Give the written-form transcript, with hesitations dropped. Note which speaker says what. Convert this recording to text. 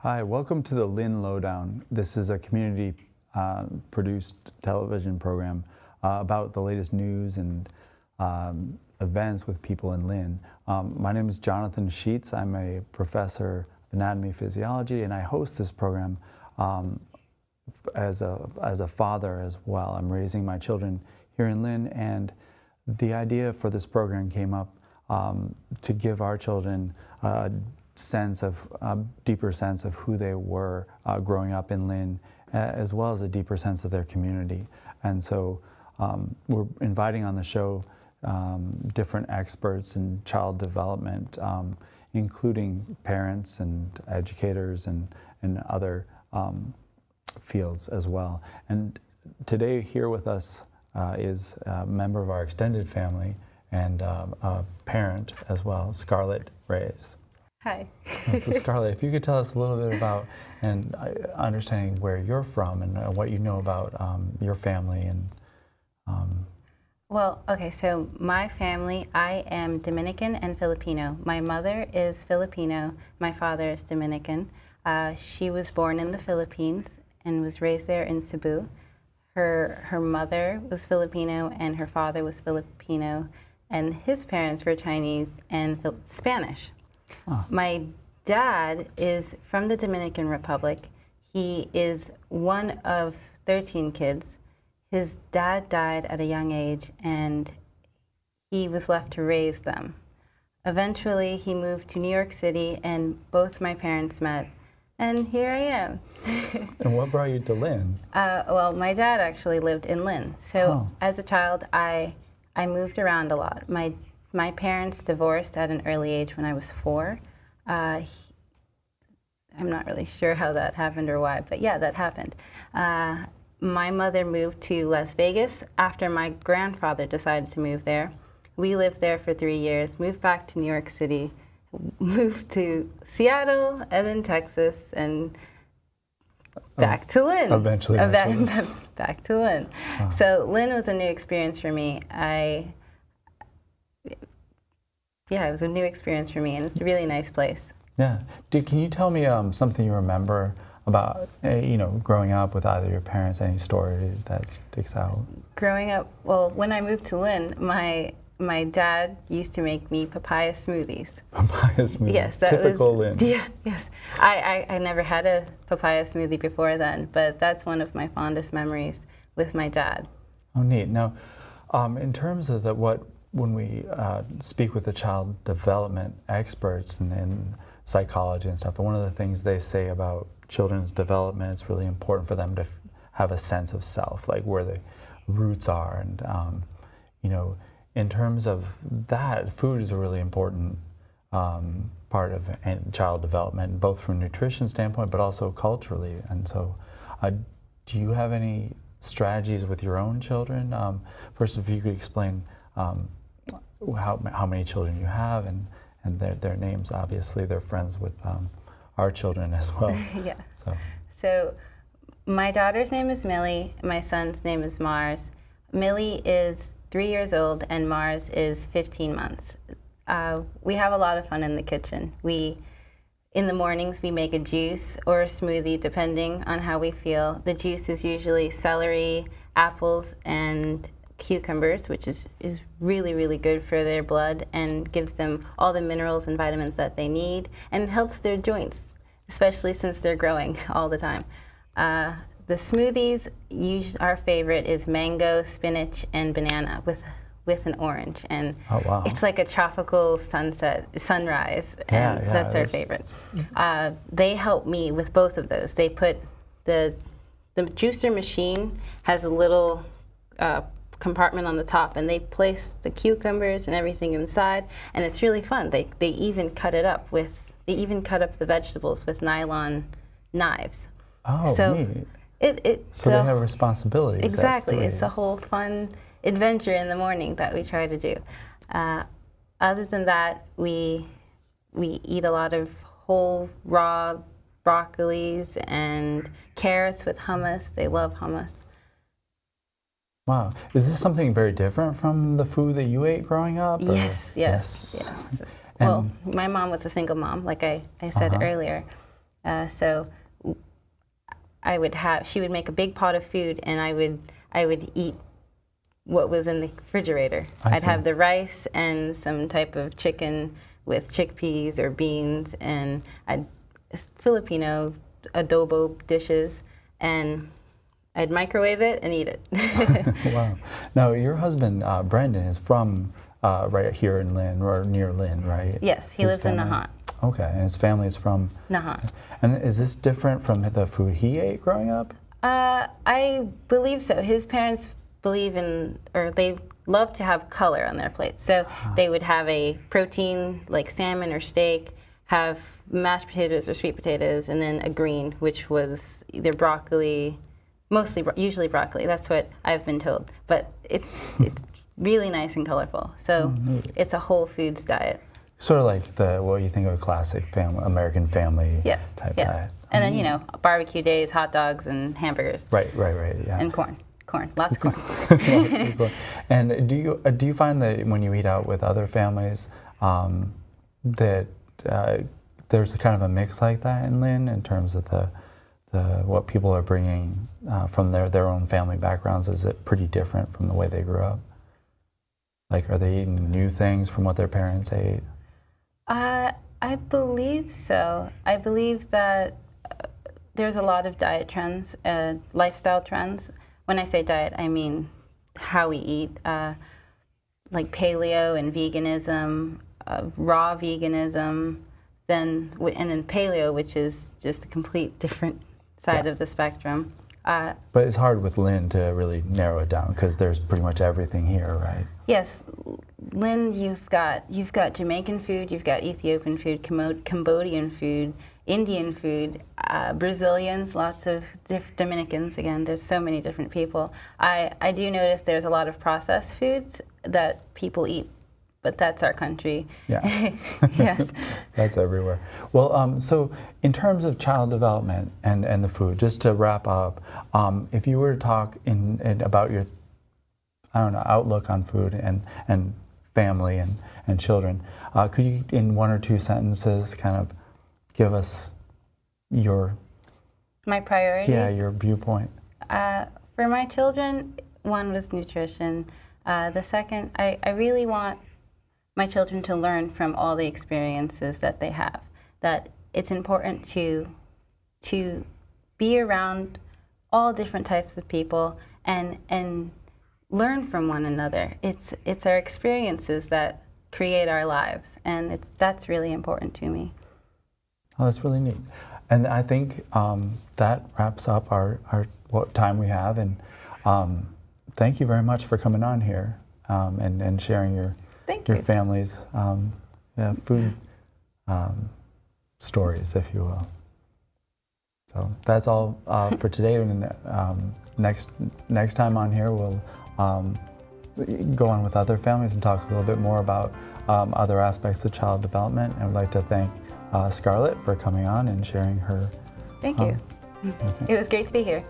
Speaker 1: Hi, welcome to the Lynn Lowdown. This is a community produced television program about the latest news and events with people in Lynn. My name is Jonathan Sheets. I'm a professor of anatomy physiology, and I host this program as a father as well. I'm raising my children here in Lynn, and the idea for this program came up to give our children a deeper sense of who they were growing up in Lynn, as well as a deeper sense of their community. And so we're inviting on the show different experts in child development, including parents and educators and other fields as well. And today here with us is a member of our extended family and a parent as well, Scarlett Reyes.
Speaker 2: Hi.
Speaker 1: So Scarlett, if you could tell us a little bit about and understanding where you're from and what you know about your family and.
Speaker 2: Well, okay, so my family, I am Dominican and Filipino. My mother is Filipino, my father is Dominican. She was born in the Philippines and was raised there in Cebu. Her mother was Filipino and her father was Filipino, and his parents were Chinese and Spanish. Oh. My dad is from the Dominican Republic. He is one of 13 kids. His dad died at a young age, and he was left to raise them. Eventually, he moved to New York City, and both my parents met, and here I am.
Speaker 1: And what brought you to Lynn?
Speaker 2: Well, my dad actually lived in Lynn. So as a child, I moved around a lot. My parents divorced at an early age when I was 4. I'm not really sure how that happened or why, but yeah, that happened. My mother moved to Las Vegas after my grandfather decided to move there. We lived there for 3 years, moved back to New York City, moved to Seattle, and then Texas, and back to Lynn.
Speaker 1: Eventually
Speaker 2: back to Lynn. Wow. So Lynn was a new experience for me. Yeah, it was a new experience for me, and it's a really nice place.
Speaker 1: Yeah. Can you tell me something you remember about, growing up with either your parents, any story that sticks out?
Speaker 2: Growing up, well, when I moved to Lynn, my dad used to make me papaya smoothies.
Speaker 1: Papaya smoothies?
Speaker 2: Yes. That
Speaker 1: typical
Speaker 2: was,
Speaker 1: Lynn.
Speaker 2: Yeah, yes. I never had a papaya smoothie before then, but that's one of my fondest memories with my dad.
Speaker 1: Oh, neat. Now, in terms of when we speak with the child development experts and psychology and stuff, one of the things they say about children's development, it's really important for them to have a sense of self, like where the roots are. And, in terms of that, food is a really important part of child development, both from a nutrition standpoint, but also culturally. And so do you have any strategies with your own children? First, if you could explain how many children you have and their names. Obviously, they're friends with our children as well.
Speaker 2: Yeah. So my daughter's name is Millie. My son's name is Mars. Millie is 3 years old and Mars is 15 months. We have a lot of fun in the kitchen. In the mornings, we make a juice or a smoothie, depending on how we feel. The juice is usually celery, apples, and cucumbers, which is really, really good for their blood and gives them all the minerals and vitamins that they need and helps their joints, especially since they're growing all the time. The smoothies, our favorite is mango, spinach, and banana with an orange. And It's like a tropical sunrise, and that's our favorite. They help me with both of those. They put the juicer machine has a little compartment on the top, and they place the cucumbers and everything inside, and it's really fun. They even cut up the vegetables with nylon knives.
Speaker 1: Oh,
Speaker 2: so
Speaker 1: neat. So they have responsibilities.
Speaker 2: Exactly. It's a whole fun adventure in the morning that we try to do. Other than that, we eat a lot of whole raw broccolis and carrots with hummus. They love hummus.
Speaker 1: Wow. Is this something very different from the food that you ate growing up? Or?
Speaker 2: Yes. Well, my mom was a single mom, like I said earlier. So she would make a big pot of food, and I would eat what was in the refrigerator. I'd have the rice and some type of chicken with chickpeas or beans, and Filipino adobo dishes, and I'd microwave it and eat it.
Speaker 1: Wow. Now, your husband, Brendan, is from right here in Lynn, or near Lynn, right?
Speaker 2: Yes, he lives in Nahant.
Speaker 1: Okay, and his family is from?
Speaker 2: Nahant.
Speaker 1: And is this different from the food he ate growing up?
Speaker 2: I believe so. His parents believe in, or they love to have color on their plates. So they would have a protein like salmon or steak, have mashed potatoes or sweet potatoes, and then a green, which was either broccoli, usually broccoli. That's what I've been told. But it's really nice and colorful. So it's a whole foods diet.
Speaker 1: Sort of like what you think of a classic American family type diet.
Speaker 2: And then, barbecue days, hot dogs, and hamburgers.
Speaker 1: Right, yeah.
Speaker 2: And corn, lots of corn.
Speaker 1: Lots of corn. And do you find that when you eat out with other families that there's a kind of a mix like that in Lynn in terms of what people are bringing from their own family backgrounds? Is it pretty different from the way they grew up? Like, are they eating new things from what their parents ate?
Speaker 2: I believe so. I believe that there's a lot of diet trends, lifestyle trends. When I say diet, I mean how we eat, like paleo and veganism, raw veganism, and then paleo, which is just a complete different side of the spectrum.
Speaker 1: But it's hard with Lynn to really narrow it down because there's pretty much everything here, right?
Speaker 2: Yes, Lynn, you've got Jamaican food, you've got Ethiopian food, Cambodian food, Indian food, Brazilians, lots of Dominicans. Again, there's so many different people. I do notice there's a lot of processed foods that people eat, but that's our country.
Speaker 1: Yeah.
Speaker 2: Yes.
Speaker 1: That's everywhere. Well, so in terms of child development and the food, just to wrap up, if you were to talk about your, outlook on food and family and children, could you, in one or two sentences, kind of give us
Speaker 2: my priorities?
Speaker 1: Yeah, your viewpoint.
Speaker 2: For my children, one was nutrition. The second, I really want my children to learn from all the experiences that they have. That it's important to be around all different types of people and learn from one another. It's our experiences that create our lives, and that's really important to me.
Speaker 1: Oh, that's really neat. And I think that wraps up our what time we have. And thank you very much for coming on here and sharing your family's food stories, if you will. So that's all for today. And next time on here, we'll go on with other families and talk a little bit more about other aspects of child development. And I'd like to thank Scarlett for coming on and sharing her.
Speaker 2: Thank you. It was great to be here.